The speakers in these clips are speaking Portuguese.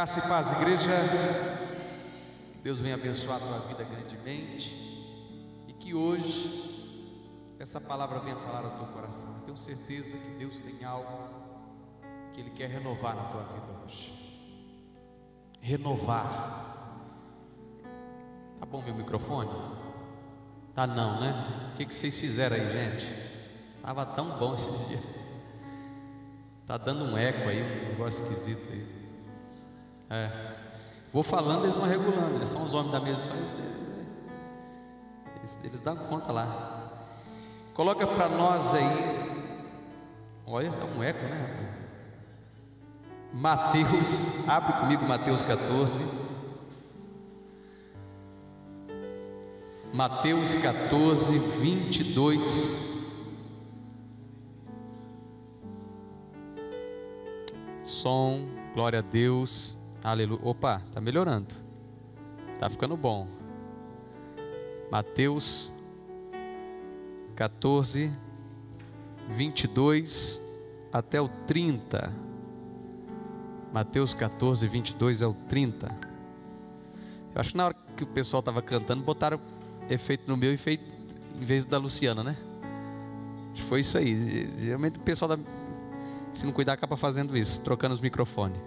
Graça e paz, igreja. Deus venha abençoar a tua vida grandemente e que hoje essa palavra venha falar ao teu coração. Eu tenho certeza que Deus tem algo que Ele quer renovar na tua vida hoje. Renovar. Tá bom meu microfone? Tá não, né? O que vocês fizeram aí, gente? Tava tão bom esses dias. Tá dando um eco aí, um negócio esquisito aí. Vou falando, eles vão regulando. Eles são os homens da mesa, só eles dão conta lá. Coloca para nós aí. Olha, tá um eco, né, rapaz? Mateus, abre comigo Mateus 14. Mateus 14, 22. Som, glória a Deus. Aleluia. Opa, tá melhorando. Tá ficando bom. Mateus 14, 22 até o 30. Mateus 14, 22 ao 30. Eu acho que na hora que o pessoal estava cantando, botaram efeito no meu efeito em vez da Luciana, né? Acho que foi isso aí. Geralmente o pessoal, se não cuidar, acaba fazendo isso, trocando os microfones.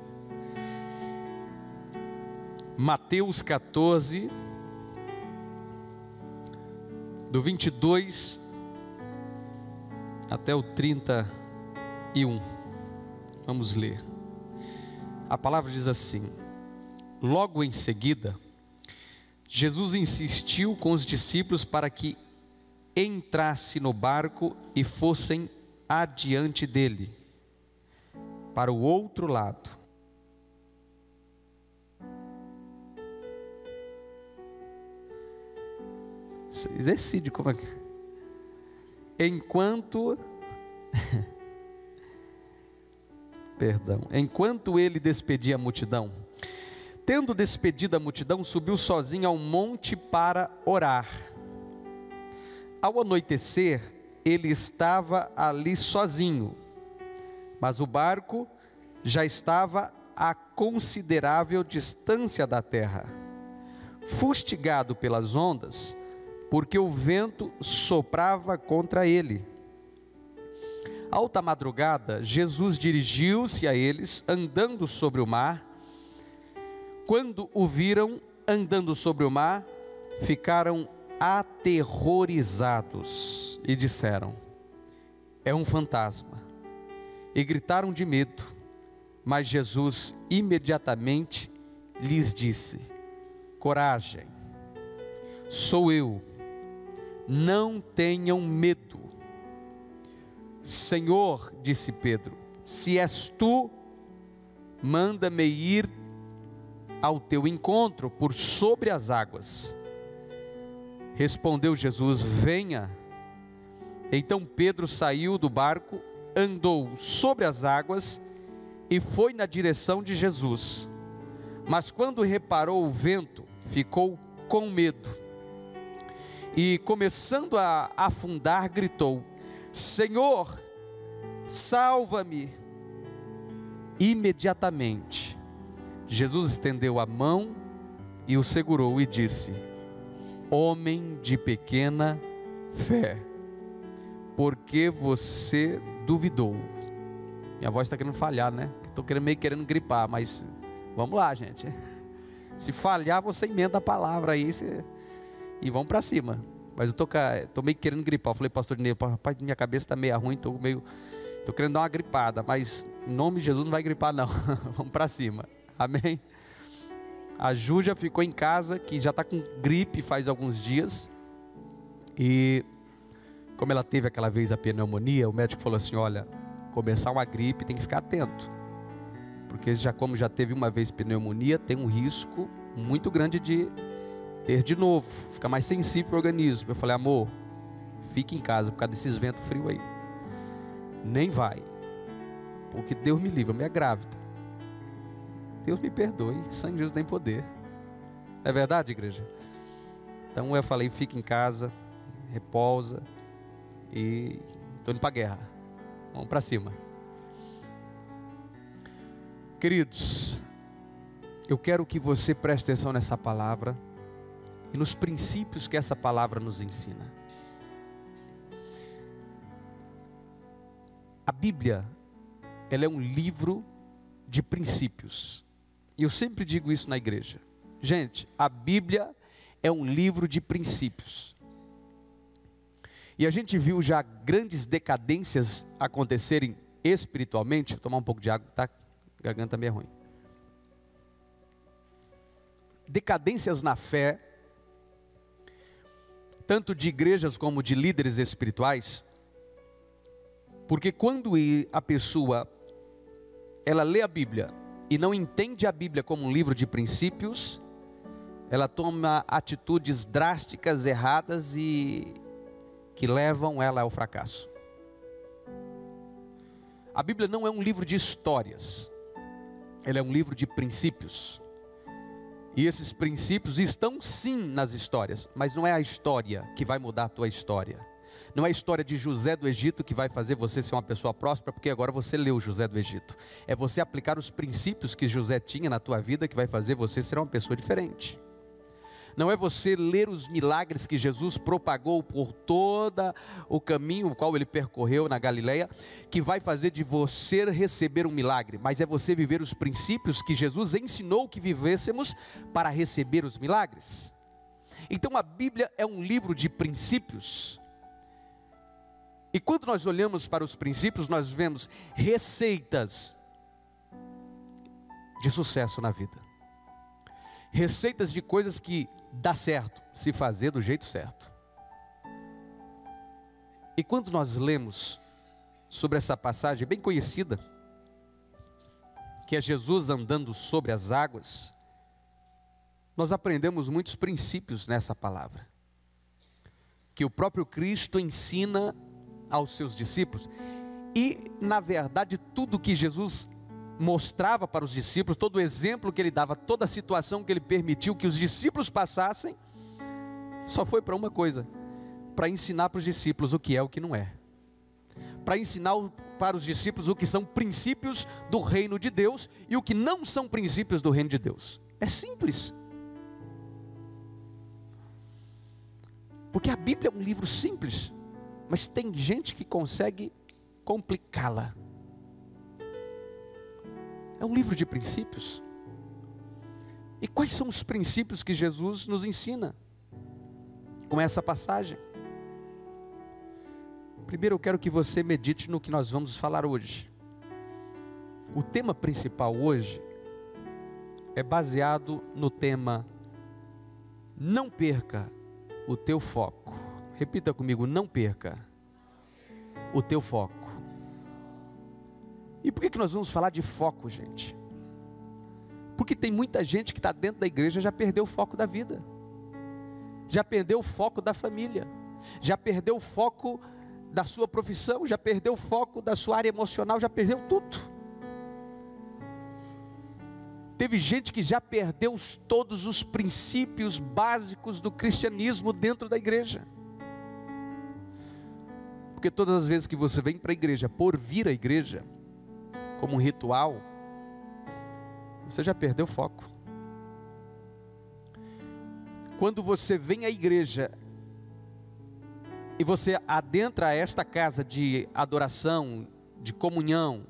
Mateus 14, do 22 até o 31. Vamos ler. A palavra diz assim: logo em seguida, Jesus insistiu com os discípulos para que entrasse no barco e fossem adiante dele, para o outro lado. Vocês decidem como é que... Enquanto ele despedia a multidão, tendo despedido a multidão, subiu sozinho ao monte para orar. Ao anoitecer, ele estava ali sozinho, mas o barco já estava a considerável distância da terra, fustigado pelas ondas, porque o vento soprava contra ele. Alta madrugada, Jesus dirigiu-se a eles, andando sobre o mar. Quando o viram andando sobre o mar, ficaram aterrorizados e disseram: é um fantasma. E gritaram de medo. Mas Jesus imediatamente lhes disse: coragem, sou eu. Não tenham medo. Senhor, disse Pedro, se és tu, manda-me ir ao teu encontro por sobre as águas. Respondeu Jesus: venha. Então Pedro saiu do barco, andou sobre as águas e foi na direção de Jesus. Mas quando reparou o vento, ficou com medo. E começando a afundar, gritou: Senhor, salva-me. Imediatamente, Jesus estendeu a mão e o segurou e disse: homem de pequena fé, por que você duvidou? Minha voz está querendo falhar, né? Estou meio querendo gripar, mas vamos lá, gente. Se falhar, você emenda a palavra aí e vamos para cima. Mas eu tô meio querendo gripar. Eu falei, pastor Dinei, rapaz, minha cabeça está meio ruim, tô querendo dar uma gripada, mas em nome de Jesus não vai gripar não. Vamos para cima, amém? A Ju já ficou em casa, que já está com gripe faz alguns dias, e como ela teve aquela vez a pneumonia, o médico falou assim: olha, começar uma gripe tem que ficar atento, porque como já teve uma vez pneumonia, tem um risco muito grande de ter de novo, fica mais sensível o organismo. Eu falei: amor, fique em casa por causa desses ventos frios aí, nem vai, porque Deus me livre, eu me grávida. Deus me perdoe, sangue de Jesus tem poder. É verdade, igreja? Então eu falei: fique em casa, repousa, e estou indo para a guerra, vamos para cima. Queridos, Eu quero que você preste atenção nessa palavra e nos princípios que essa palavra nos ensina. A Bíblia, ela é um livro de princípios. E eu sempre digo isso na igreja. Gente, a Bíblia é um livro de princípios. E a gente viu já grandes decadências acontecerem espiritualmente. Vou tomar um pouco de água, tá? A garganta meio ruim. Decadências na fé, tanto de igrejas como de líderes espirituais, porque quando a pessoa, ela lê a Bíblia e não entende a Bíblia como um livro de princípios, ela toma atitudes drásticas, erradas e que levam ela ao fracasso. A Bíblia não é um livro de histórias, ela é um livro de princípios. E esses princípios estão sim nas histórias, mas não é a história que vai mudar a tua história. Não é a história de José do Egito que vai fazer você ser uma pessoa próspera, porque agora você leu José do Egito. É você aplicar os princípios que José tinha na tua vida que vai fazer você ser uma pessoa diferente. Não é você ler os milagres que Jesus propagou por todo o caminho o qual ele percorreu na Galileia, que vai fazer de você receber um milagre, mas é você viver os princípios que Jesus ensinou que vivêssemos para receber os milagres. Então a Bíblia é um livro de princípios. E quando nós olhamos para os princípios, nós vemos receitas de sucesso na vida. Receitas de coisas que dá certo, se fazer do jeito certo. E quando nós lemos sobre essa passagem bem conhecida, que é Jesus andando sobre as águas, nós aprendemos muitos princípios nessa palavra, que o próprio Cristo ensina aos seus discípulos. E na verdade tudo que Jesus mostrava para os discípulos, todo o exemplo que ele dava, toda a situação que ele permitiu que os discípulos passassem, só foi para uma coisa: para ensinar para os discípulos o que é e o que não é, para ensinar para os discípulos o que são princípios do reino de Deus e o que não são princípios do reino de Deus. É simples, porque a Bíblia é um livro simples, mas tem gente que consegue complicá-la. É um livro de princípios. E quais são os princípios que Jesus nos ensina com essa passagem? Primeiro eu quero que você medite no que nós vamos falar hoje. O tema principal hoje é baseado no tema: não perca o teu foco. Repita comigo: não perca o teu foco. E por que nós vamos falar de foco, gente? Porque tem muita gente que está dentro da igreja já perdeu o foco da vida, já perdeu o foco da família, já perdeu o foco da sua profissão, já perdeu o foco da sua área emocional, já perdeu tudo. Teve gente que já perdeu todos os princípios básicos do cristianismo dentro da igreja. Porque todas as vezes que você vem para a igreja, por vir à igreja, como um ritual, você já perdeu o foco. Quando você vem à igreja e você adentra esta casa de adoração, de comunhão,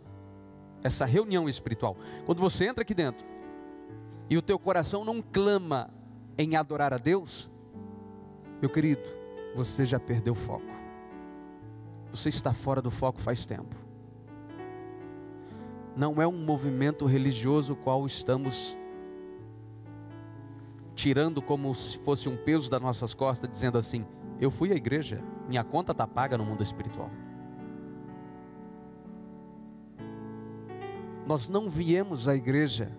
essa reunião espiritual, quando você entra aqui dentro e o teu coração não clama em adorar a Deus, meu querido, você já perdeu o foco. Você está fora do foco faz tempo. Não é um movimento religioso qual estamos tirando como se fosse um peso das nossas costas, dizendo assim: eu fui à igreja, minha conta está paga no mundo espiritual. Nós não viemos à igreja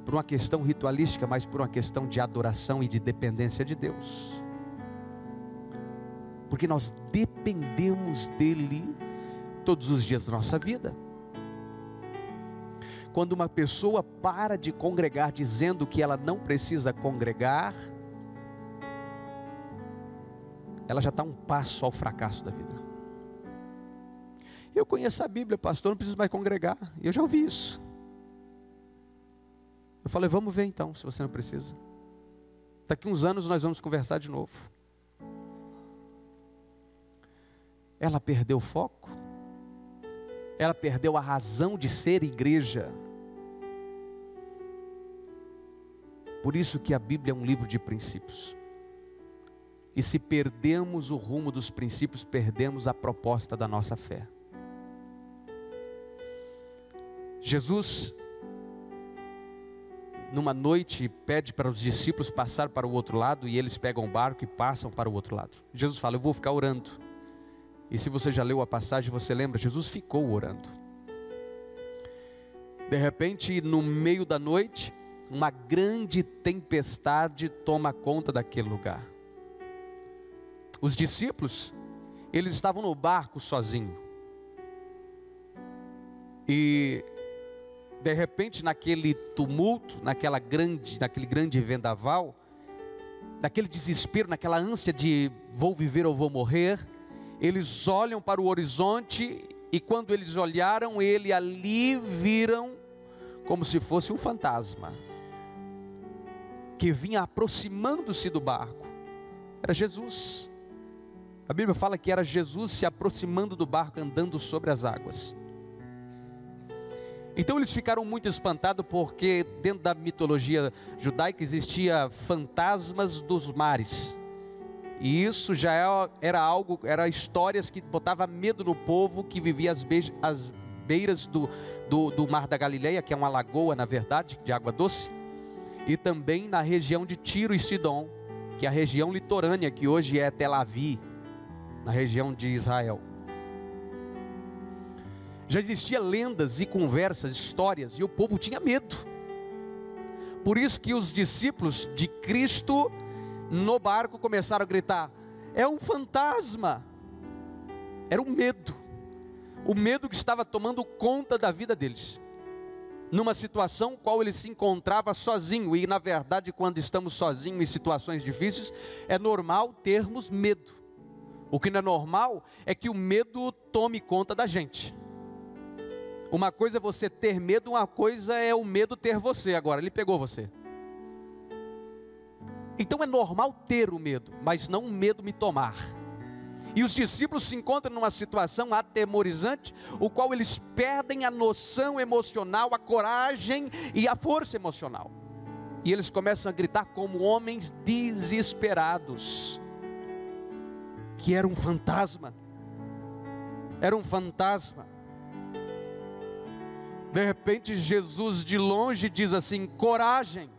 por uma questão ritualística, mas por uma questão de adoração e de dependência de Deus. Porque nós dependemos dEle todos os dias da nossa vida. Quando uma pessoa para de congregar dizendo que ela não precisa congregar, ela já está um passo ao fracasso da vida. Eu conheço a Bíblia, pastor, não preciso mais congregar. Eu já ouvi isso. Eu falei, vamos ver então, se você não precisa. Daqui uns anos nós vamos conversar de novo. Ela perdeu o foco. Ela perdeu a razão de ser igreja. Por isso que a Bíblia é um livro de princípios. E se perdemos o rumo dos princípios, perdemos a proposta da nossa fé. Jesus, numa noite, pede para os discípulos passar para o outro lado, e eles pegam o barco e passam para o outro lado. Jesus fala, eu vou ficar orando. E se você já leu a passagem, você lembra, Jesus ficou orando. De repente, no meio da noite, uma grande tempestade toma conta daquele lugar. Os discípulos, eles estavam no barco sozinhos. E de repente, naquele tumulto, naquele grande vendaval, naquele desespero, naquela ânsia de vou viver ou vou morrer, eles olham para o horizonte e quando eles olharam, ele ali viram como se fosse um fantasma que vinha aproximando-se do barco. Era Jesus. A Bíblia fala que era Jesus se aproximando do barco, andando sobre as águas. Então eles ficaram muito espantados, porque dentro da mitologia judaica existia fantasmas dos mares. E isso já era histórias que botava medo no povo que vivia às beiras do Mar da Galileia, que é uma lagoa, na verdade, de água doce. E também na região de Tiro e Sidom, que é a região litorânea, que hoje é Tel Aviv, na região de Israel. Já existia lendas e conversas, histórias, e o povo tinha medo. Por isso que os discípulos de Cristo no barco começaram a gritar, é um fantasma. Era um medo. O medo que estava tomando conta da vida deles. Numa situação qual ele se encontrava sozinho. E na verdade, quando estamos sozinhos em situações difíceis, é normal termos medo. O que não é normal é que o medo tome conta da gente. Uma coisa é você ter medo, uma coisa é o medo ter você. Agora, ele pegou você. Então é normal ter o medo, mas não o medo me tomar. E os discípulos se encontram numa situação atemorizante, o qual eles perdem a noção emocional, a coragem e a força emocional. E eles começam a gritar como homens desesperados, que era um fantasma. Era um fantasma. De repente Jesus de longe diz assim, coragem.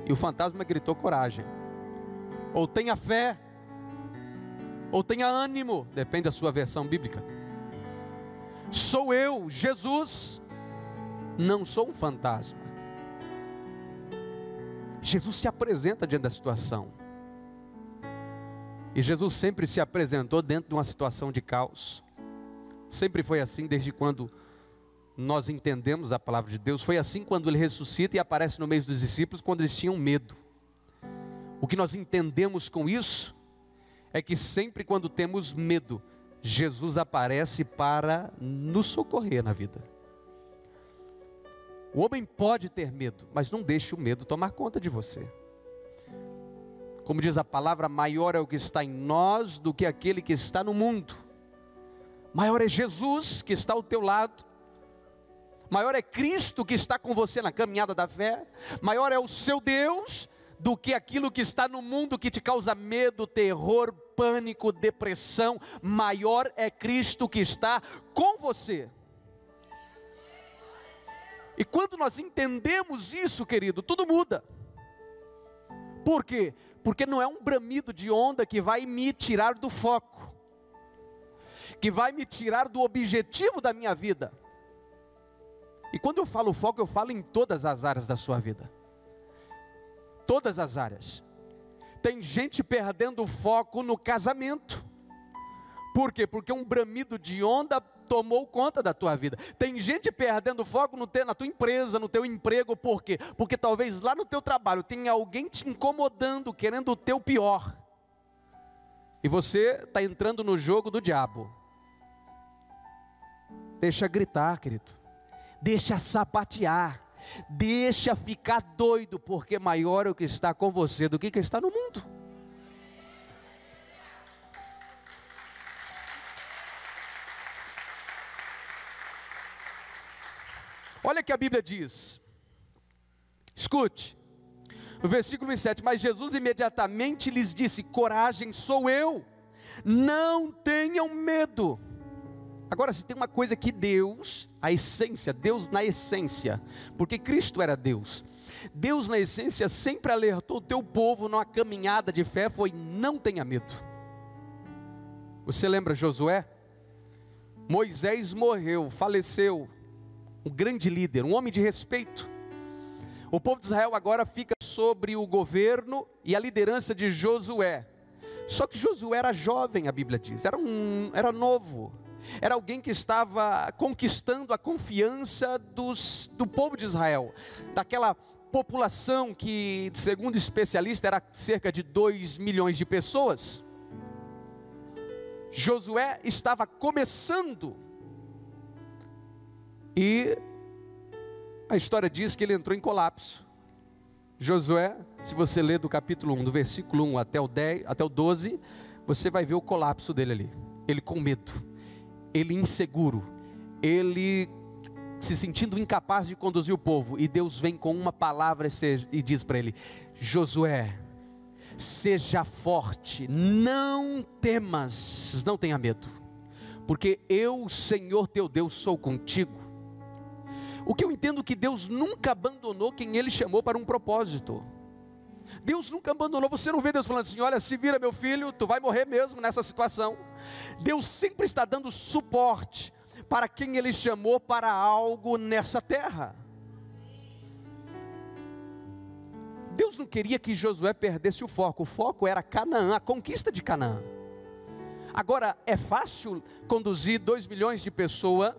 E o fantasma gritou coragem. Ou tenha fé, ou tenha ânimo, depende da sua versão bíblica. Sou eu, Jesus, não sou um fantasma. Jesus se apresenta diante da situação. E Jesus sempre se apresentou dentro de uma situação de caos. Sempre foi assim desde quando nós entendemos a palavra de Deus. Foi assim quando ele ressuscita e aparece no meio dos discípulos, quando eles tinham medo. O que nós entendemos com isso é que sempre quando temos medo, Jesus aparece para nos socorrer na vida. O homem pode ter medo, mas não deixe o medo tomar conta de você. Como diz a palavra, maior é o que está em nós do que aquele que está no mundo. Maior é Jesus que está ao teu lado. Maior é Cristo que está com você na caminhada da fé. Maior é o seu Deus do que aquilo que está no mundo que te causa medo, terror, pânico, depressão. Maior é Cristo que está com você. E quando nós entendemos isso, querido, tudo muda. Por quê? Porque não é um bramido de onda que vai me tirar do foco, que vai me tirar do objetivo da minha vida. E quando eu falo foco, eu falo em todas as áreas da sua vida. Todas as áreas. Tem gente perdendo o foco no casamento. Por quê? Porque um bramido de onda tomou conta da tua vida. Tem gente perdendo foco na tua empresa, no teu emprego. Por quê? Porque talvez lá no teu trabalho tenha alguém te incomodando, querendo o teu pior. E você está entrando no jogo do diabo. Deixa gritar, querido. Deixa sapatear. Deixa ficar doido, porque maior é o que está com você do que está no mundo. Olha o que a Bíblia diz. Escute. No versículo 27, mas Jesus imediatamente lhes disse: coragem, sou eu, não tenham medo. Agora, se tem uma coisa que Deus, a essência, Deus na essência, porque Cristo era Deus, Deus na essência sempre alertou o teu povo numa caminhada de fé, foi: não tenha medo. Você lembra Josué? Moisés morreu, faleceu, um grande líder, um homem de respeito. O povo de Israel agora fica sobre o governo e a liderança de Josué. Só que Josué era jovem, a Bíblia diz, era novo, era alguém que estava conquistando a confiança do povo de Israel, daquela população que, segundo especialistas, era cerca de 2 milhões de pessoas. Josué estava começando, e a história diz que ele entrou em colapso. Josué, se você ler do capítulo 1, do versículo 1 até o 12, você vai ver o colapso dele ali. Ele com medo, ele inseguro, ele se sentindo incapaz de conduzir o povo. E Deus vem com uma palavra e diz para ele: Josué, seja forte, não temas, não tenha medo, porque eu, Senhor teu Deus, sou contigo. O que eu entendo, que Deus nunca abandonou quem Ele chamou para um propósito. Deus nunca abandonou. Você não vê Deus falando assim: olha, se vira meu filho, tu vai morrer mesmo nessa situação. Deus sempre está dando suporte para quem Ele chamou para algo nessa terra. Deus não queria que Josué perdesse o foco era Canaã, a conquista de Canaã. Agora, é fácil conduzir 2 milhões de pessoas,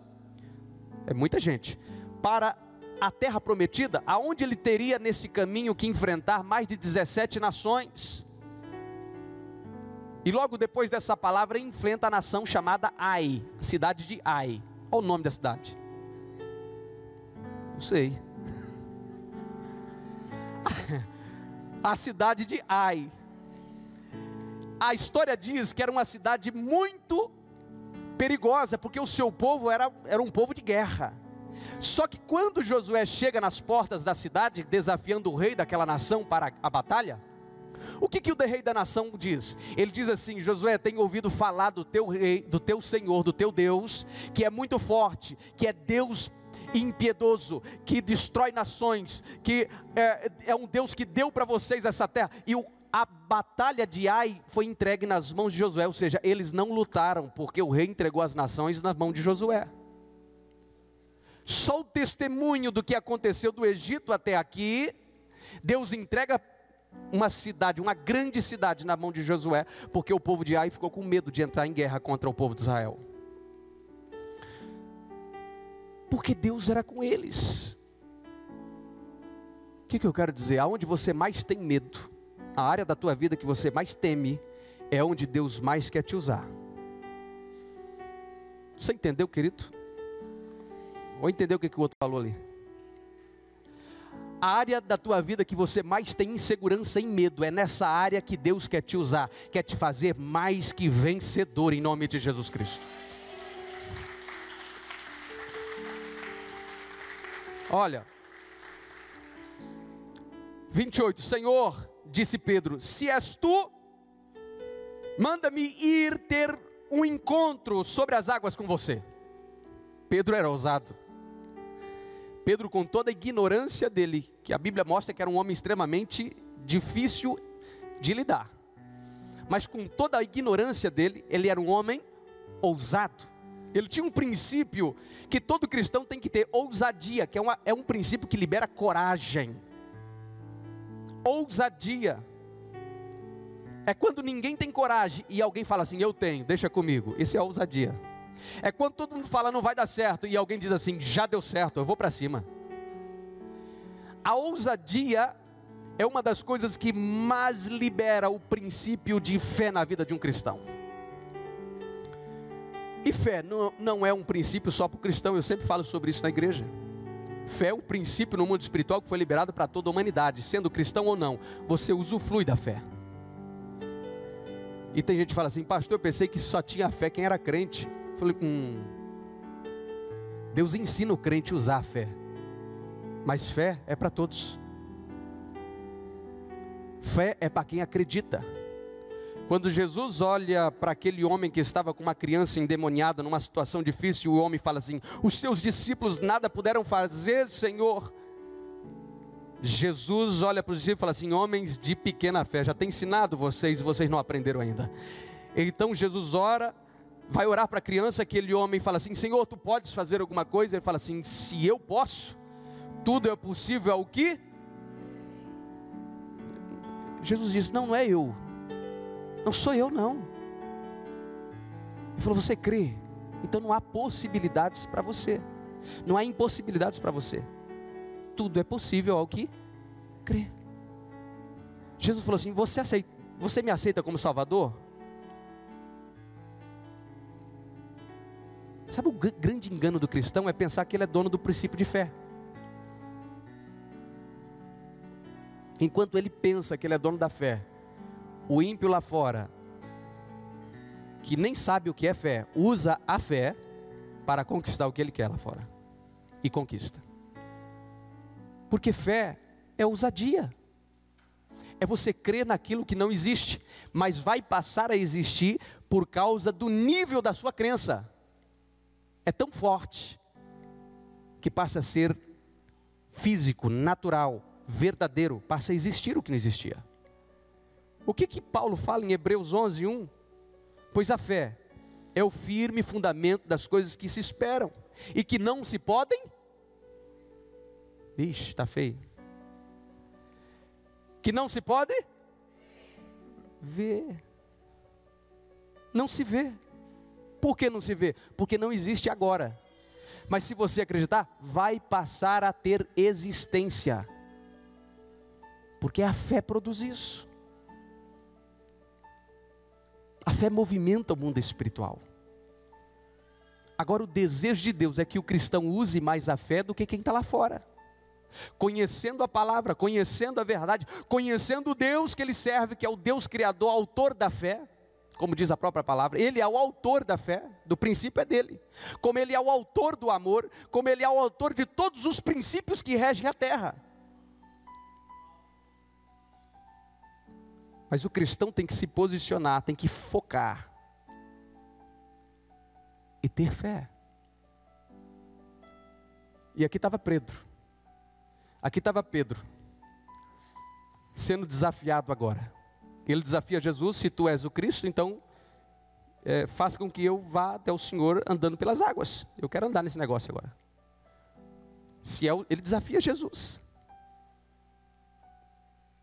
é muita gente, para a terra prometida, aonde ele teria nesse caminho que enfrentar mais de 17 nações. E logo depois dessa palavra, enfrenta a nação chamada Ai, a cidade de Ai. Qual o nome da cidade? Não sei. A cidade de Ai. A história diz que era uma cidade muito perigosa, porque o seu povo era um povo de guerra. Só que quando Josué chega nas portas da cidade, desafiando o rei daquela nação para a batalha, o que o rei da nação diz? Ele diz assim: Josué, tenho ouvido falar do teu rei, do teu Senhor, do teu Deus, que é muito forte, que é Deus impiedoso, que destrói nações, que é um Deus que deu para vocês essa terra. E a batalha de Ai foi entregue nas mãos de Josué, ou seja, eles não lutaram, porque o rei entregou as nações nas mãos de Josué. Só o testemunho do que aconteceu do Egito até aqui, Deus entrega uma cidade, uma grande cidade na mão de Josué, porque o povo de Ai ficou com medo de entrar em guerra contra o povo de Israel. Porque Deus era com eles. O que eu quero dizer? Aonde você mais tem medo, a área da tua vida que você mais teme, é onde Deus mais quer te usar. Você entendeu, querido? Ou entendeu o que o outro falou ali? A área da tua vida que você mais tem insegurança e medo, é nessa área que Deus quer te usar, quer te fazer mais que vencedor, em nome de Jesus Cristo. Olha, 28, Senhor, disse Pedro, se és tu, manda-me ir ter um encontro sobre as águas com você. Pedro era ousado. Pedro, com toda a ignorância dele, que a Bíblia mostra que era um homem extremamente difícil de lidar, mas com toda a ignorância dele, ele era um homem ousado. Ele tinha um princípio que todo cristão tem que ter: ousadia, que é um princípio que libera coragem. Ousadia é quando ninguém tem coragem e alguém fala assim: eu tenho, deixa comigo. Esse é a ousadia. É quando todo mundo fala não vai dar certo e alguém diz assim: já deu certo, eu vou para cima. A ousadia é uma das coisas que mais libera o princípio de fé na vida de um cristão. E fé não é um princípio só para o cristão, eu sempre falo sobre isso na igreja. Fé é um princípio no mundo espiritual que foi liberado para toda a humanidade, sendo cristão ou não, você usufrui da fé. E tem gente que fala assim, pastor, eu pensei que só tinha fé quem era crente. Eu falei, Deus ensina o crente a usar a fé, mas fé é para todos. Fé é para quem acredita. Quando Jesus olha para aquele homem que estava com uma criança endemoniada, numa situação difícil, o homem fala assim, os seus discípulos nada puderam fazer, Senhor. Jesus olha para os discípulos e fala assim, homens de pequena fé, já tenho ensinado vocês, e vocês não aprenderam ainda. Então Jesus ora, vai orar para a criança, aquele homem fala assim, Senhor, tu podes fazer alguma coisa? Ele fala assim, se eu posso, tudo é possível ao que? Jesus disse, não é eu. Não sou eu não. Ele falou, você crê? Então não há possibilidades para você. Não há impossibilidades para você. Tudo é possível ao que crê. Jesus falou assim, você me aceita como Salvador? Sabe o grande engano do cristão é pensar que ele é dono do princípio de fé. Enquanto ele pensa que ele é dono da fé, o ímpio lá fora, que nem sabe o que é fé, usa a fé para conquistar o que ele quer lá fora. E conquista. Porque fé é ousadia. É você crer naquilo que não existe, mas vai passar a existir por causa do nível da sua crença. É tão forte, que passa a ser físico, natural, verdadeiro, passa a existir o que não existia. O que Paulo fala em Hebreus 11:1? Pois a fé é o firme fundamento das coisas que se esperam e que não se podem. Ixi, está feio. Que não se pode ver. Não se vê. Por que não se vê? Porque não existe agora. Mas se você acreditar, vai passar a ter existência. Porque a fé produz isso. A fé movimenta o mundo espiritual. Agora o desejo de Deus é que o cristão use mais a fé do que quem está lá fora. Conhecendo a palavra, conhecendo a verdade, conhecendo o Deus que ele serve, que é o Deus criador, autor da fé. Como diz a própria palavra, ele é o autor da fé, do princípio é dele. Como ele é o autor do amor, como ele é o autor de todos os princípios que regem a terra. Mas o cristão tem que se posicionar, tem que focar e ter fé. E aqui estava Pedro. Aqui estava Pedro, sendo desafiado agora. Ele desafia Jesus, se tu és o Cristo, então faça com que eu vá até o Senhor andando pelas águas. Eu quero andar nesse negócio agora. Ele desafia Jesus.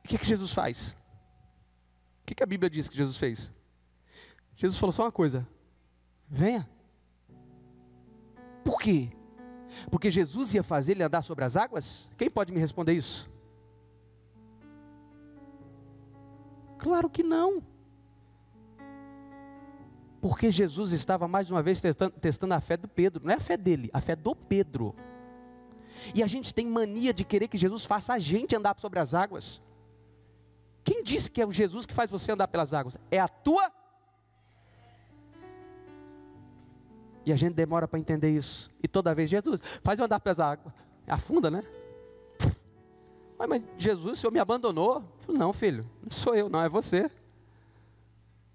O que Jesus faz? O que a Bíblia diz que Jesus fez? Jesus falou só uma coisa: venha. Por quê? Porque Jesus ia fazer ele andar sobre as águas? Quem pode me responder isso? Claro que não. Porque Jesus estava mais uma vez testando a fé do Pedro. Não é a fé dele, a fé do Pedro. E a gente tem mania de querer que Jesus faça a gente andar sobre as águas. Quem disse que é o Jesus que faz você andar pelas águas? É a tua. E a gente demora para entender isso. E toda vez, Jesus, faz eu andar pelas águas. Afunda, né? Mas Jesus, o Senhor me abandonou. Eu falei, não, filho, não sou eu, não, é você.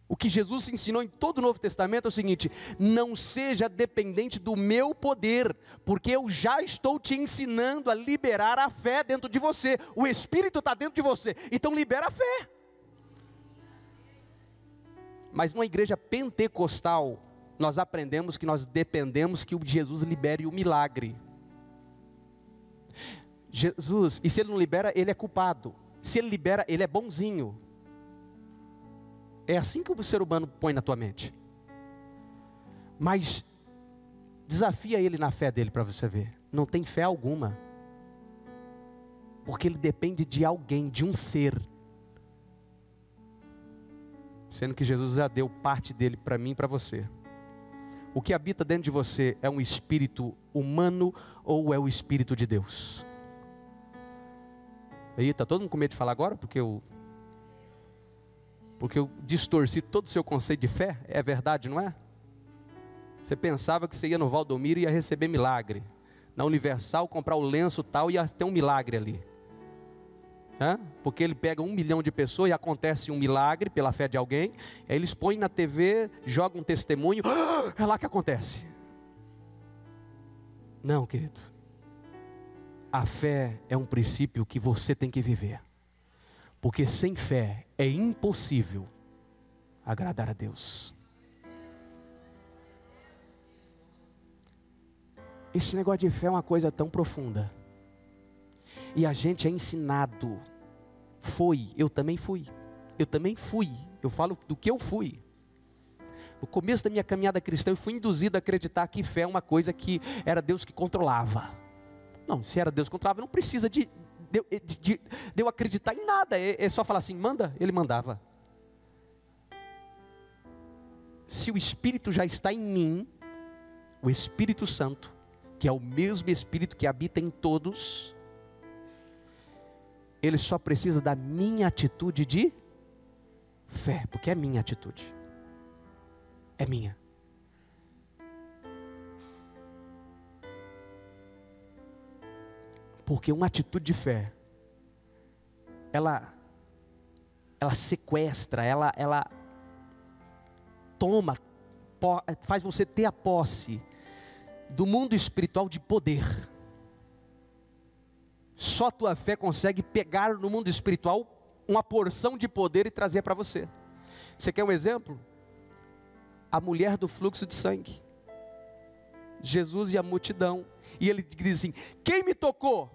O que Jesus ensinou em todo o Novo Testamento é o seguinte: não seja dependente do meu poder, porque eu já estou te ensinando a liberar a fé dentro de você. O Espírito está dentro de você, então libera a fé. Mas numa igreja pentecostal, nós aprendemos que nós dependemos que o Jesus libere o milagre. Jesus, e se ele não libera, ele é culpado. Se ele libera, ele é bonzinho. É assim que o ser humano põe na tua mente. Mas desafia ele na fé dele para você ver. Não tem fé alguma. Porque ele depende de alguém, de um ser. Sendo que Jesus já deu parte dele para mim e para você. O que habita dentro de você é um espírito humano ou é o Espírito de Deus? Aí, está todo mundo com medo de falar agora? Porque eu distorci todo o seu conceito de fé? É verdade, não é? Você pensava que você ia no Valdomiro e ia receber milagre. Na Universal, comprar o lenço tal, ia ter um milagre ali. Porque ele pega 1 milhão de pessoas e acontece um milagre pela fé de alguém. Aí eles põem na TV, jogam um testemunho. É lá que acontece. Não, querido. A fé é um princípio que você tem que viver. Porque sem fé é impossível agradar a Deus. Esse negócio de fé é uma coisa tão profunda. E a gente é ensinado. Eu também fui. Eu falo do que eu fui. No começo da minha caminhada cristã, eu fui induzido a acreditar que fé é uma coisa que era Deus que controlava. Não, se era Deus que controlava, não precisa de eu acreditar em nada. É só falar assim, manda, ele mandava. Se o Espírito já está em mim, o Espírito Santo, que é o mesmo Espírito que habita em todos, ele só precisa da minha atitude de fé, porque é minha atitude, é minha. Porque uma atitude de fé, ela sequestra, ela toma, faz você ter a posse do mundo espiritual de poder. Só a tua fé consegue pegar no mundo espiritual uma porção de poder e trazer para você. Você quer um exemplo? A mulher do fluxo de sangue. Jesus e a multidão. E ele diz assim, quem me tocou?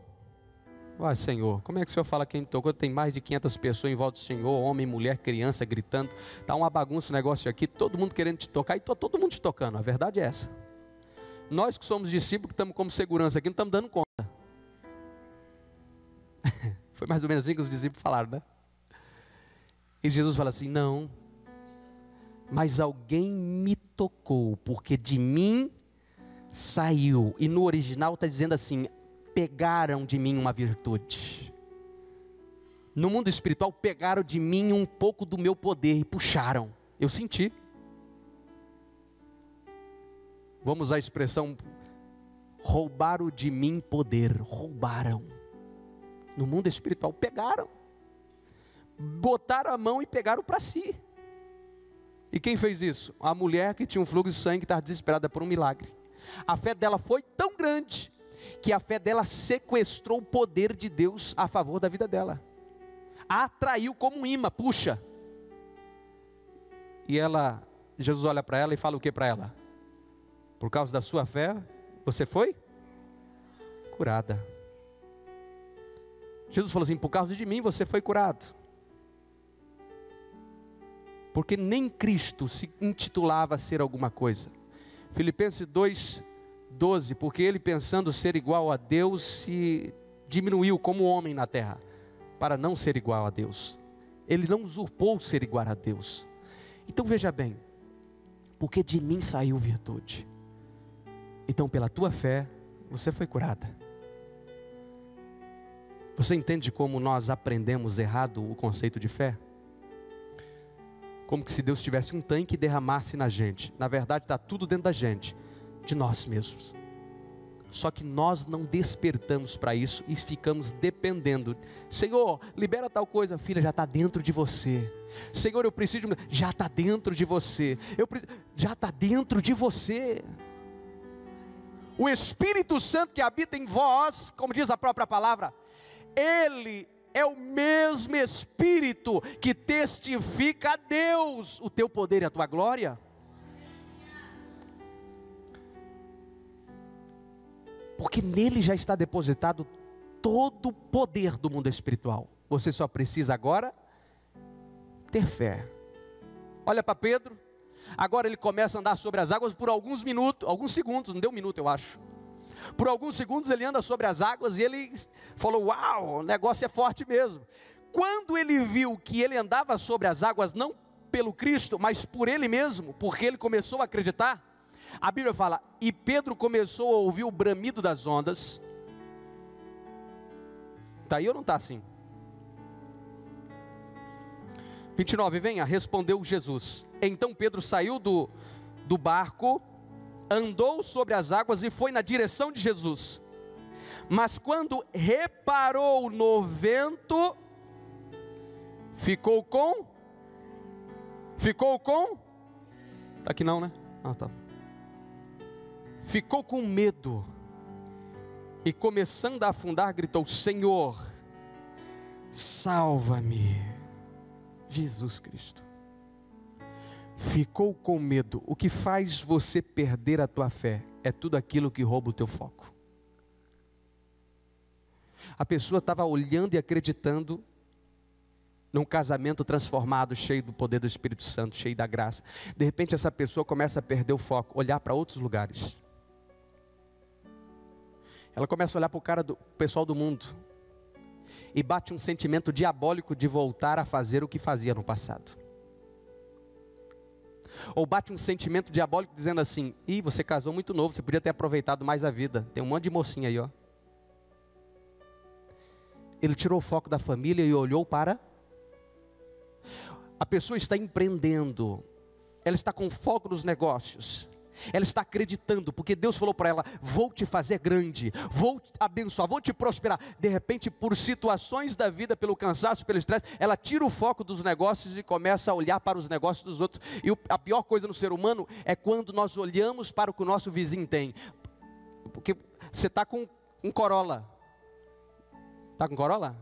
Ah, Senhor, como é que o Senhor fala quem me tocou? Tem mais de 500 pessoas em volta do Senhor, homem, mulher, criança, gritando. Está uma bagunça o negócio aqui, todo mundo querendo te tocar e todo mundo te tocando. A verdade é essa. Nós que somos discípulos, que estamos como segurança aqui, não estamos dando conta. Foi mais ou menos assim que os discípulos falaram, né? E Jesus fala assim, não, mas alguém me tocou, porque de mim saiu. E no original está dizendo assim, pegaram de mim uma virtude. No mundo espiritual, pegaram de mim um pouco do meu poder e puxaram. Eu senti. Vamos usar a expressão, roubaram de mim poder. Roubaram. No mundo espiritual, pegaram. Botaram a mão e pegaram para si. E quem fez isso? A mulher que tinha um fluxo de sangue, que estava desesperada por um milagre. A fé dela foi tão grande, que a fé dela sequestrou o poder de Deus a favor da vida dela. A atraiu como um imã, puxa. E Jesus olha para ela e fala o que para ela? Por causa da sua fé, você foi curada. Jesus falou assim, por causa de mim você foi curado. Porque nem Cristo se intitulava ser alguma coisa. Filipenses 2:12, porque ele pensando ser igual a Deus, se diminuiu como homem na terra, para não ser igual a Deus. Ele não usurpou ser igual a Deus. Então veja bem, porque de mim saiu virtude. Então pela tua fé, você foi curada. Você entende como nós aprendemos errado o conceito de fé? Como que se Deus tivesse um tanque e derramasse na gente. Na verdade está tudo dentro da gente, de nós mesmos. Só que nós não despertamos para isso e ficamos dependendo. Senhor, libera tal coisa. Filha, já está dentro de você. Senhor, eu preciso de... Já está dentro de você. Já está dentro de você. O Espírito Santo que habita em vós, como diz a própria palavra, Ele é o mesmo Espírito que testifica a Deus o teu poder e a tua glória. Porque nele já está depositado todo o poder do mundo espiritual. Você só precisa agora ter fé. Olha para Pedro. Agora ele começa a andar sobre as águas por alguns minutos, alguns segundos, não deu um minuto eu acho. Por alguns segundos ele anda sobre as águas e ele falou, uau, o negócio é forte mesmo. Quando ele viu que ele andava sobre as águas, não pelo Cristo, mas por ele mesmo, porque ele começou a acreditar, A Bíblia fala, e Pedro começou a ouvir o bramido das ondas. Está aí ou não está assim? 29, venha, respondeu Jesus. Então Pedro saiu do barco, andou sobre as águas e foi na direção de Jesus. Mas quando reparou no vento, ficou com? Está aqui não, né? Ah, tá. Ficou com medo. E começando a afundar, gritou, Senhor, salva-me. Jesus Cristo. Ficou com medo. O que faz você perder a tua fé é tudo aquilo que rouba o teu foco. A pessoa estava olhando e acreditando num casamento transformado, cheio do poder do Espírito Santo, cheio da graça. De repente essa pessoa começa a perder o foco, olhar para outros lugares. Ela começa a olhar para o pessoal do mundo. E bate um sentimento diabólico de voltar a fazer o que fazia no passado. Ou bate um sentimento diabólico dizendo assim, ih, você casou muito novo, você podia ter aproveitado mais a vida. Tem um monte de mocinha aí, ó. Ele tirou o foco da família e olhou para... A pessoa está empreendendo, ela está com foco nos negócios, ela está acreditando, porque Deus falou para ela, vou te fazer grande, vou te abençoar, vou te prosperar. De repente, por situações da vida, pelo cansaço, pelo estresse, ela tira o foco dos negócios e começa a olhar para os negócios dos outros. E a pior coisa no ser humano é quando nós olhamos para o que o nosso vizinho tem. Porque você está com um Corolla. Está com Corolla?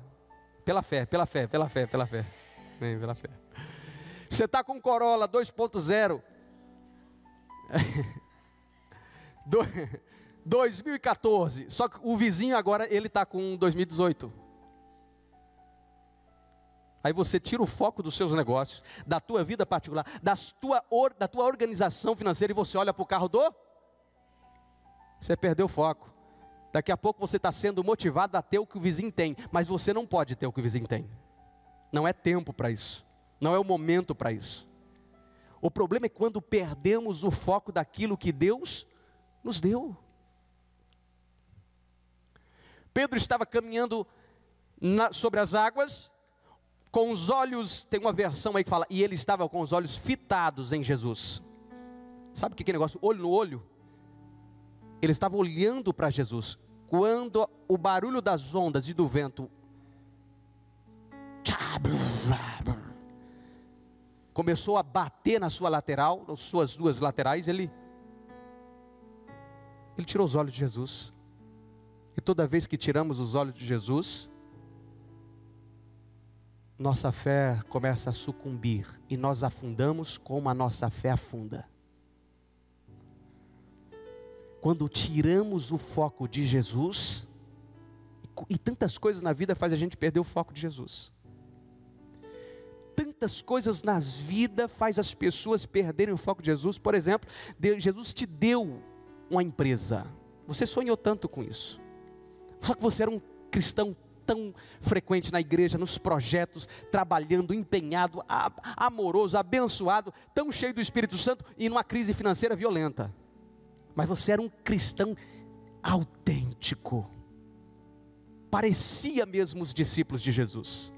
Pela fé. Vem, pela fé. Você está com Corolla 2.0, 2014, só que o vizinho agora, ele está com 2018. Aí você tira o foco dos seus negócios, da tua vida particular, da tua organização financeira, e você olha para o carro Você perdeu o foco. Daqui a pouco você está sendo motivado a ter o que o vizinho tem, mas você não pode ter o que o vizinho tem. Não é tempo para isso. Não é o momento para isso. O problema é quando perdemos o foco daquilo que Deus nos deu. Pedro estava caminhando sobre as águas, com os olhos, tem uma versão aí que fala, e ele estava com os olhos fitados em Jesus. Sabe o que é negócio? Olho no olho. Ele estava olhando para Jesus. Quando o barulho das ondas e do vento começou a bater na sua lateral, nas suas duas laterais, ele tirou os olhos de Jesus. E toda vez que tiramos os olhos de Jesus, nossa fé começa a sucumbir e nós afundamos como a nossa fé afunda. Quando tiramos o foco de Jesus, e tantas coisas na vida faz a gente perder o foco de Jesus. Tantas coisas na vida faz as pessoas perderem o foco de Jesus. Por exemplo, Jesus te deu uma empresa. Você sonhou tanto com isso. Só que você era um cristão tão frequente na igreja, nos projetos, trabalhando, empenhado, amoroso, abençoado, tão cheio do Espírito Santo e numa crise financeira violenta. Mas você era um cristão autêntico. Parecia mesmo os discípulos de Jesus.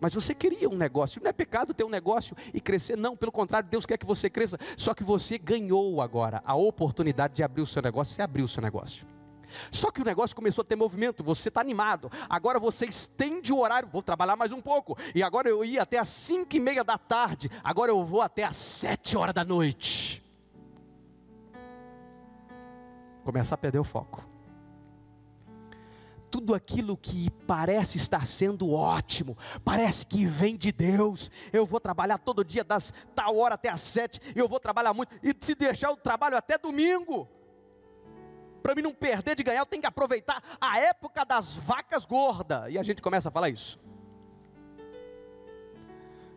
Mas você queria um negócio. Não é pecado ter um negócio e crescer, não, pelo contrário, Deus quer que você cresça. Só que você ganhou agora a oportunidade de abrir o seu negócio. Você abriu o seu negócio. Só que o negócio começou a ter movimento, você está animado. Agora você estende o horário, vou trabalhar mais um pouco. E agora eu ia até às 5:30 da tarde. Agora eu vou até às 7 horas da noite. Começa a perder o foco. Tudo aquilo que parece estar sendo ótimo, parece que vem de Deus. Eu vou trabalhar todo dia das tal hora até às 7, eu vou trabalhar muito, e se deixar eu trabalho até domingo. Para mim não perder de ganhar, eu tenho que aproveitar a época das vacas gordas. E a gente começa a falar isso.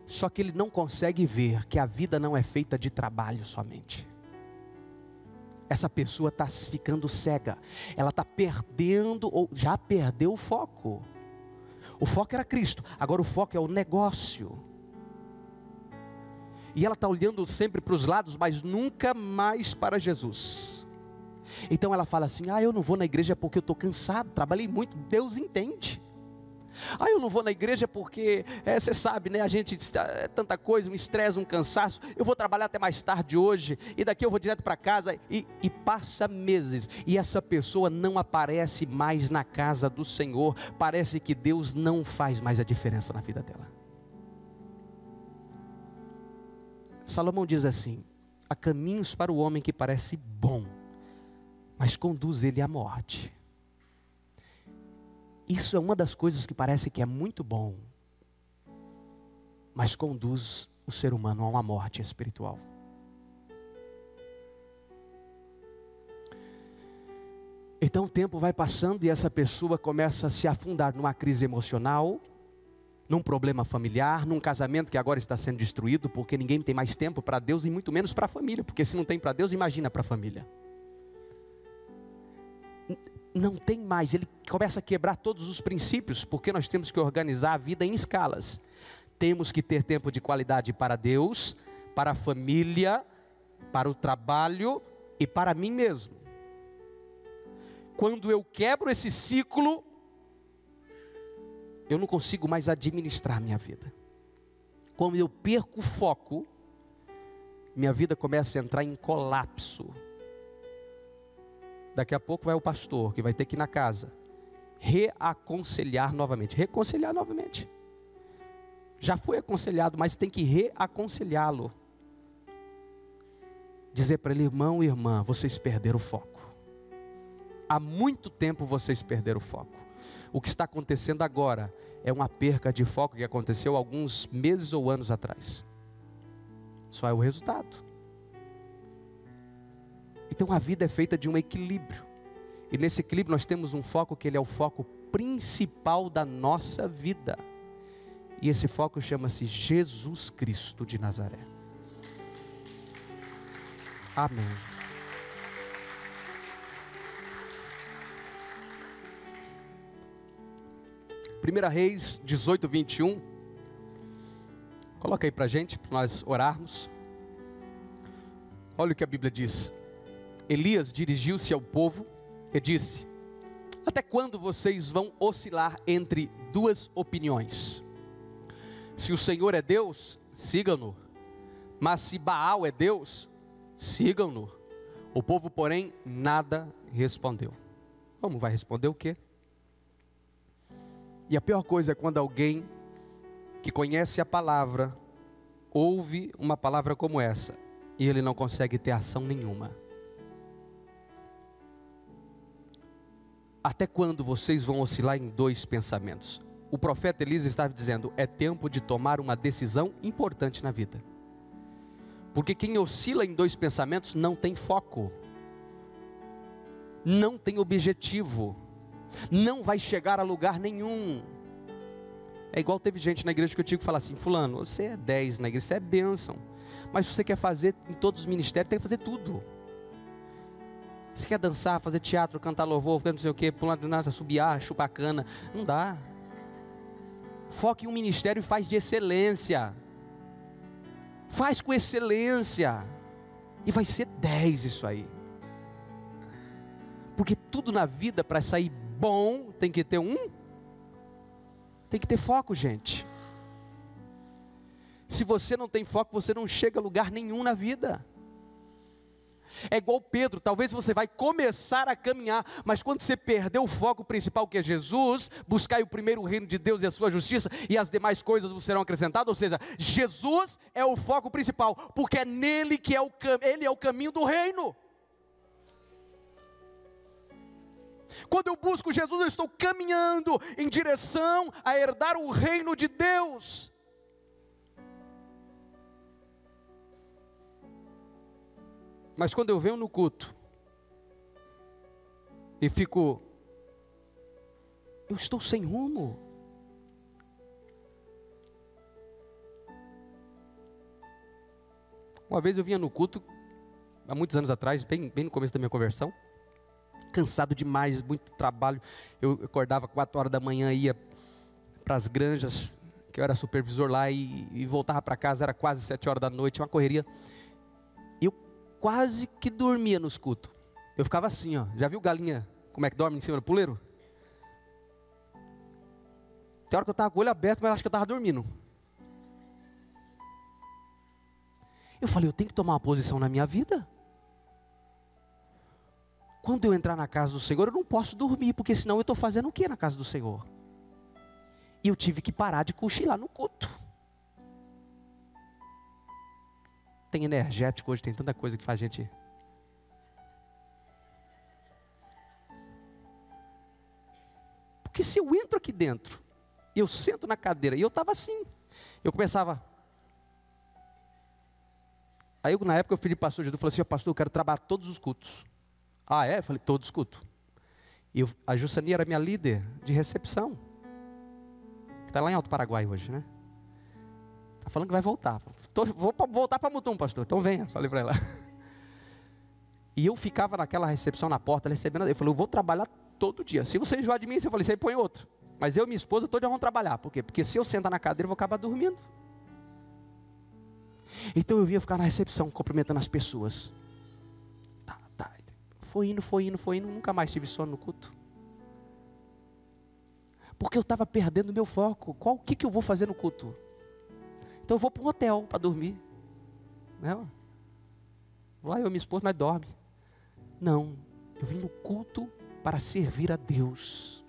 Só que ele não consegue ver que a vida não é feita de trabalho somente. Essa pessoa está ficando cega, ela está perdendo, ou já perdeu o foco. O foco era Cristo, agora o foco é o negócio. E ela está olhando sempre para os lados, mas nunca mais para Jesus. Então ela fala assim: eu não vou na igreja porque eu estou cansado, trabalhei muito. Deus entende. Eu não vou na igreja porque, você sabe, né, a gente, é tanta coisa, um estresse, um cansaço, eu vou trabalhar até mais tarde hoje, e daqui eu vou direto para casa, e passa meses, e essa pessoa não aparece mais na casa do Senhor. Parece que Deus não faz mais a diferença na vida dela. Salomão diz assim: há caminhos para o homem que parece bom, mas conduz ele à morte. Isso é uma das coisas que parece que é muito bom, mas conduz o ser humano a uma morte espiritual. Então o tempo vai passando e essa pessoa começa a se afundar numa crise emocional, num problema familiar, num casamento que agora está sendo destruído, porque ninguém tem mais tempo para Deus e muito menos para a família, porque se não tem para Deus, imagina para a família. Não tem mais, ele começa a quebrar todos os princípios, porque nós temos que organizar a vida em escalas. Temos que ter tempo de qualidade para Deus, para a família, para o trabalho e para mim mesmo. Quando eu quebro esse ciclo, eu não consigo mais administrar minha vida. Quando eu perco o foco, minha vida começa a entrar em colapso. Daqui a pouco vai o pastor, que vai ter que ir na casa, reconciliar novamente. Já foi aconselhado, mas tem que reaconselhá-lo. Dizer para ele: irmão e irmã, vocês perderam o foco. Há muito tempo vocês perderam o foco. O que está acontecendo agora é uma perca de foco que aconteceu alguns meses ou anos atrás. Só é o resultado. Então a vida é feita de um equilíbrio. E nesse equilíbrio nós temos um foco que ele é o foco principal da nossa vida. E esse foco chama-se Jesus Cristo de Nazaré. Amém. Primeira Reis 18, 21. Coloca aí para a gente, para nós orarmos. Olha o que a Bíblia diz. Elias dirigiu-se ao povo e disse: até quando vocês vão oscilar entre duas opiniões? Se o Senhor é Deus, sigam-no. Mas se Baal é Deus, sigam-no. O povo, porém, nada respondeu. Como vai responder o quê? E a pior coisa é quando alguém que conhece a palavra, ouve uma palavra como essa, e ele não consegue ter ação nenhuma. Até quando vocês vão oscilar em dois pensamentos? O profeta Elias estava dizendo: é tempo de tomar uma decisão importante na vida. Porque quem oscila em dois pensamentos não tem foco, não tem objetivo, não vai chegar a lugar nenhum. É igual teve gente na igreja que eu tive que falar assim: fulano, você é 10 na igreja, você é bênção, mas se você quer fazer em todos os ministérios, tem que fazer tudo. Você quer dançar, fazer teatro, cantar louvor, não sei o que, pular de nada, subiar, chupar cana, não dá. Foque em um ministério e faz de excelência. Faz com excelência. E vai ser 10 isso aí. Porque tudo na vida, para sair bom, tem que ter tem que ter foco, gente. Se você não tem foco, você não chega a lugar nenhum na vida. É igual Pedro, talvez você vai começar a caminhar, mas quando você perder o foco principal, que é Jesus, buscar o primeiro reino de Deus e a sua justiça, e as demais coisas vos serão acrescentadas. Ou seja, Jesus é o foco principal, porque é nele que ele é o caminho do reino. Quando eu busco Jesus, eu estou caminhando em direção a herdar o reino de Deus. Mas quando eu venho no culto e fico, eu estou sem rumo. Uma vez eu vinha no culto, há muitos anos atrás, bem no começo da minha conversão, cansado demais, muito trabalho. Eu acordava 4 horas da manhã, ia para as granjas, que eu era supervisor lá e voltava para casa, era quase 7 horas da noite, uma correria. E eu quase que dormia nos cultos. Eu ficava assim, ó. Já viu galinha como é que dorme em cima do puleiro? Tem hora que eu estava com o olho aberto, mas eu acho que eu estava dormindo. Eu falei, eu tenho que tomar uma posição na minha vida. Quando eu entrar na casa do Senhor, eu não posso dormir, porque senão eu estou fazendo o que na casa do Senhor? E eu tive que parar de cochilar no culto. Tem energético hoje, tem tanta coisa que faz a gente... Porque se eu entro aqui dentro, eu sento na cadeira, e eu estava assim, eu começava... Aí na época eu pedi para o pastor Jesus, falei assim, pastor, eu quero trabalhar todos os cultos. Ah, é? Eu falei, todos os cultos. E a Jussani era minha líder de recepção. Que está lá em Alto Paraguai hoje, né? Está falando que vai voltar. Vou voltar para Mutum, pastor. Então venha, falei para ela. E eu ficava naquela recepção na porta, recebendo. Eu falei, eu vou trabalhar todo dia. Se você enjoar de mim, eu falei, você põe outro. Mas eu e minha esposa, todo dia vamos trabalhar. Por quê? Porque se eu sentar na cadeira, eu vou acabar dormindo. Então eu vinha ficar na recepção, cumprimentando as pessoas. Foi indo, nunca mais tive sono no culto. Porque eu estava perdendo o meu foco. O que eu vou fazer no culto? Então eu vou para um hotel para dormir. Não. Lá eu e minha esposa, nós dorme. Não, eu vim no culto para servir a Deus.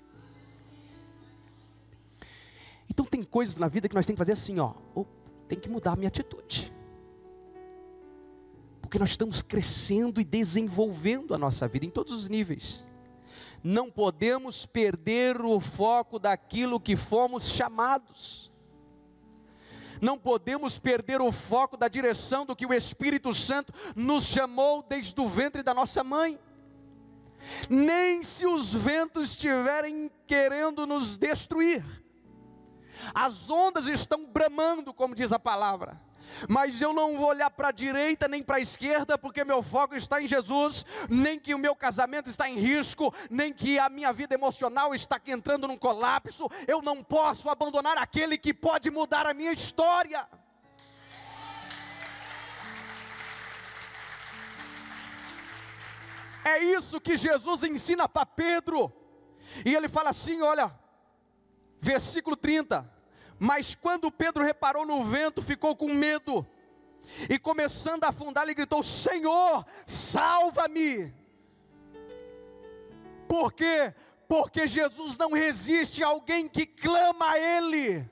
Então tem coisas na vida que nós temos que fazer assim, ó. Tem que mudar a minha atitude. Porque nós estamos crescendo e desenvolvendo a nossa vida em todos os níveis. Não podemos perder o foco daquilo que fomos chamados. Não podemos perder o foco da direção do que o Espírito Santo nos chamou desde o ventre da nossa mãe. Nem se os ventos estiverem querendo nos destruir. As ondas estão bramando, como diz a palavra. Mas eu não vou olhar para a direita nem para a esquerda, porque meu foco está em Jesus, nem que o meu casamento está em risco, nem que a minha vida emocional está entrando num colapso. Eu não posso abandonar aquele que pode mudar a minha história. É isso que Jesus ensina para Pedro, e ele fala assim, olha, versículo 30, mas quando Pedro reparou no vento, ficou com medo, e começando a afundar, ele gritou, Senhor, salva-me. Por quê? Porque Jesus não resiste a alguém que clama a Ele.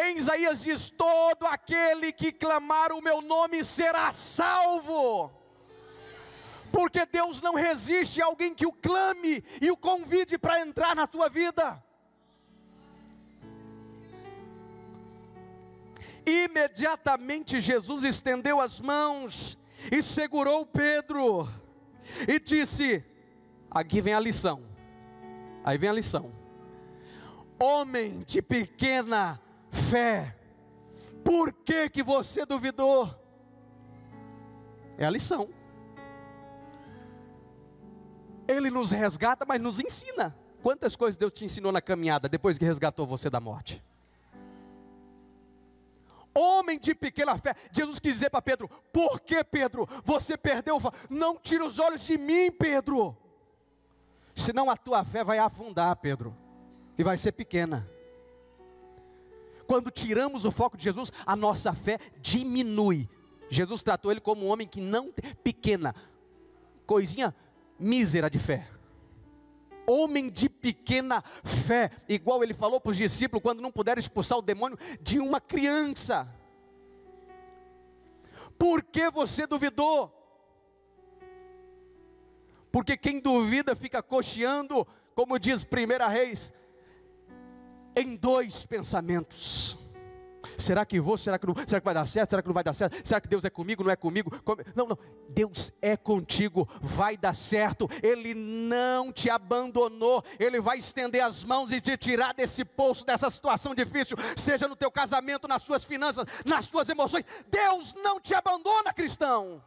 Em Isaías diz, todo aquele que clamar o meu nome será salvo. Porque Deus não resiste a alguém que o clame e o convide para entrar na tua vida. Imediatamente Jesus estendeu as mãos e segurou Pedro e disse, aqui vem a lição, aí vem a lição, homem de pequena fé, por que você duvidou? É a lição. Ele nos resgata, mas nos ensina. Quantas coisas Deus te ensinou na caminhada, depois que resgatou você da morte? Homem de pequena fé, Jesus quis dizer para Pedro, por que Pedro, você perdeu, não tira os olhos de mim Pedro, senão a tua fé vai afundar Pedro, e vai ser pequena. Quando tiramos o foco de Jesus, a nossa fé diminui. Jesus tratou ele como um homem que não, pequena, coisinha mísera de fé. Homem de pequena fé, igual ele falou para os discípulos, quando não puderam expulsar o demônio de uma criança. Por que você duvidou? Porque quem duvida fica cocheando, como diz 1 Reis, em dois pensamentos. Será que vou? Será que não? Será que vai dar certo? Será que não vai dar certo? Será que Deus é comigo? Não é comigo? Não. Deus é contigo. Vai dar certo. Ele não te abandonou. Ele vai estender as mãos e te tirar desse poço, dessa situação difícil. Seja no teu casamento, nas suas finanças, nas suas emoções. Deus não te abandona, cristão.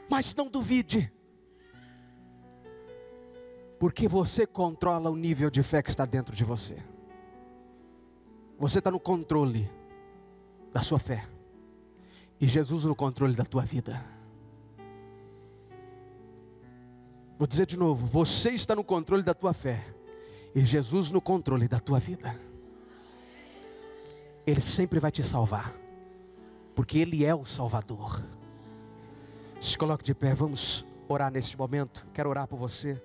Mas não duvide. Porque você controla o nível de fé que está dentro de você. Você está no controle da sua fé. E Jesus no controle da tua vida. Vou dizer de novo, você está no controle da tua fé. E Jesus no controle da tua vida. Ele sempre vai te salvar. Porque Ele é o Salvador. Se coloque de pé, vamos orar neste momento. Quero orar por você.